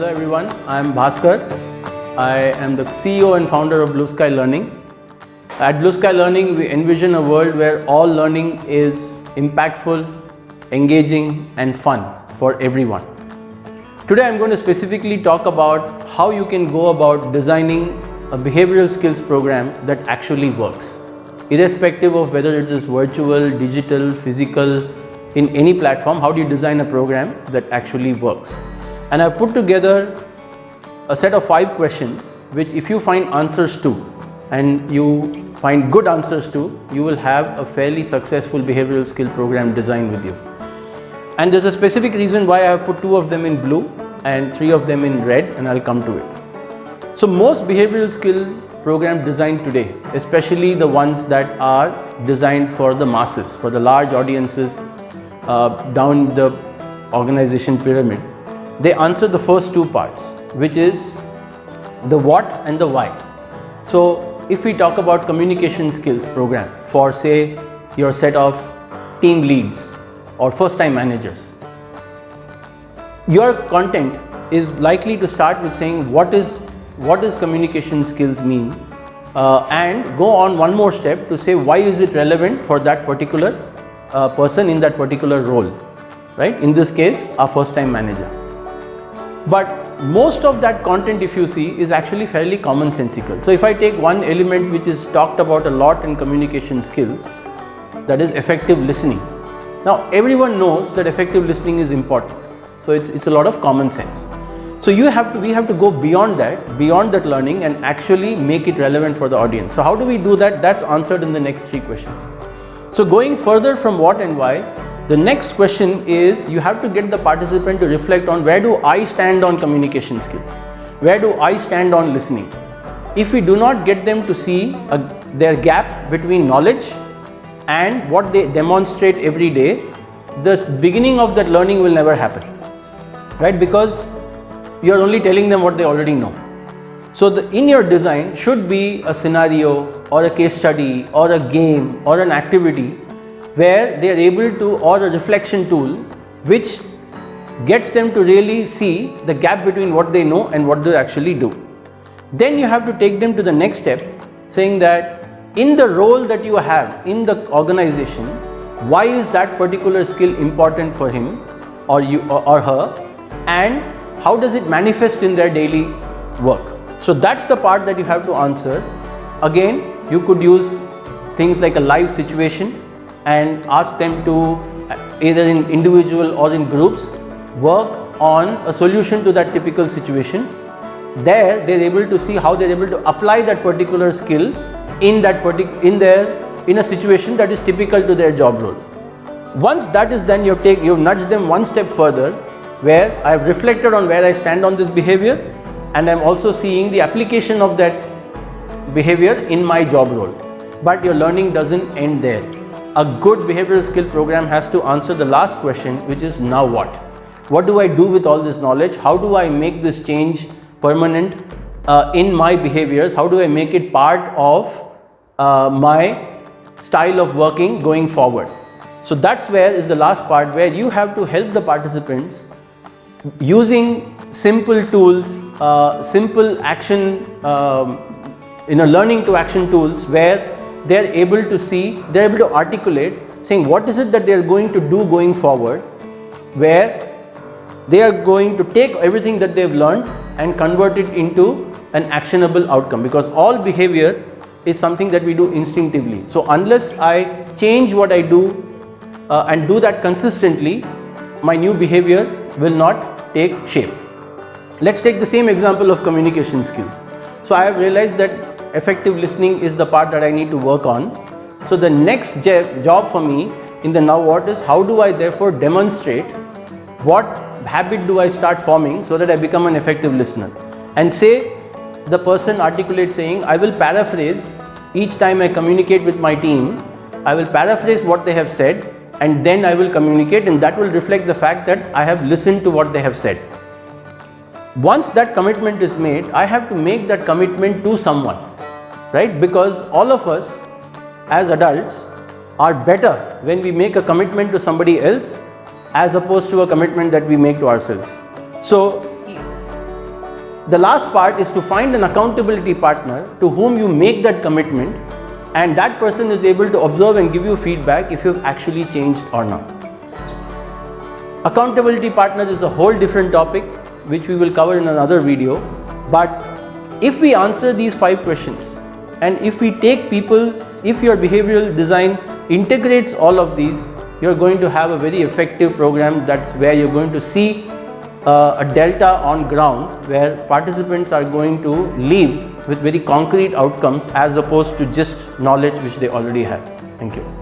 Hello everyone, I am Bhaskar. I am the CEO and founder of Blue Sky Learning. At Blue Sky Learning, we envision a world where all learning is impactful, engaging and fun for everyone. Today I am going to specifically talk about how you can go about designing a behavioral skills program that actually works. Irrespective of whether it is virtual, digital, physical, in any platform, how do you design a program that actually works? And I've put together a set of 5 questions which if you find answers to and you find good answers to, you will have a fairly successful behavioral skill program designed with you. And there's a specific reason why I have put 2 of them in blue and 3 of them in red, and I'll come to it. So most behavioral skill programs designed today, especially the ones that are designed for the masses, for the large audiences down the organization pyramid, they answer the first 2 parts, which is the what and the why. So if we talk about communication skills program for say your set of team leads or first time managers, your content is likely to start with saying what does communication skills mean, and go on one more step to say why is it relevant for that particular person in that particular role, right? In this case, a first time manager. But most of that content, if you see, is actually fairly commonsensical. So if I take one element which is talked about a lot in communication skills, that is effective listening. Now everyone knows that effective listening is important. So it's a lot of common sense. So we have to go beyond that learning and actually make it relevant for the audience. So how do we do that? That's answered in the next 3 questions. So going further from what and why, the next question is you have to get the participant to reflect on where do I stand on communication skills? Where do I stand on listening? If we do not get them to see their gap between knowledge and what they demonstrate every day, the beginning of that learning will never happen, right? Because you are only telling them what they already know. So in your design should be a scenario or a case study or a game or an activity where they are able to, or a reflection tool which gets them to really see the gap between what they know and what they actually do. Then you have to take them to the next step, saying that in the role that you have in the organization, why is that particular skill important for him or you or her, and how does it manifest in their daily work? So that's the part that you have to answer. Again, you could use things like a live situation and ask them to either in individual or in groups work on a solution to that typical situation. There they're able to see how they're able to apply that particular skill in a situation that is typical to their job role. Once that is done, you've nudged them one step further, where I've reflected on where I stand on this behavior and I'm also seeing the application of that behavior in my job role. But your learning doesn't end there. A good behavioral skill program has to answer the last question, which is now what? What do I do with all this knowledge? How do I make this change permanent in my behaviors? How do I make it part of my style of working going forward? So that's where is the last part, where you have to help the participants using simple tools, simple action, learning to action tools, where they are able to see, they are able to articulate, saying what is it that they are going to do going forward, where they are going to take everything that they have learned and convert it into an actionable outcome, because all behavior is something that we do instinctively. So unless I change what I do and do that consistently, my new behavior will not take shape. Let's take the same example of communication skills. So I have realized that effective listening is the part that I need to work on. So the next job for me in the now what is, how do I therefore demonstrate, what habit do I start forming so that I become an effective listener? And say the person articulates saying, I will paraphrase each time I communicate with my team, I will paraphrase what they have said and then I will communicate, and that will reflect the fact that I have listened to what they have said. Once that commitment is made, I have to make that commitment to someone, right? Because all of us as adults are better when we make a commitment to somebody else as opposed to a commitment that we make to ourselves. So The last part is to find an accountability partner to whom you make that commitment, and that person is able to observe and give you feedback if you've actually changed or not. Accountability partner is a whole different topic which we will cover in another video, but if we answer these 5 questions and if we take people, if your behavioral design integrates all of these, you're going to have a very effective program. That's where you're going to see a delta on ground, where participants are going to leave with very concrete outcomes as opposed to just knowledge which they already have. Thank you.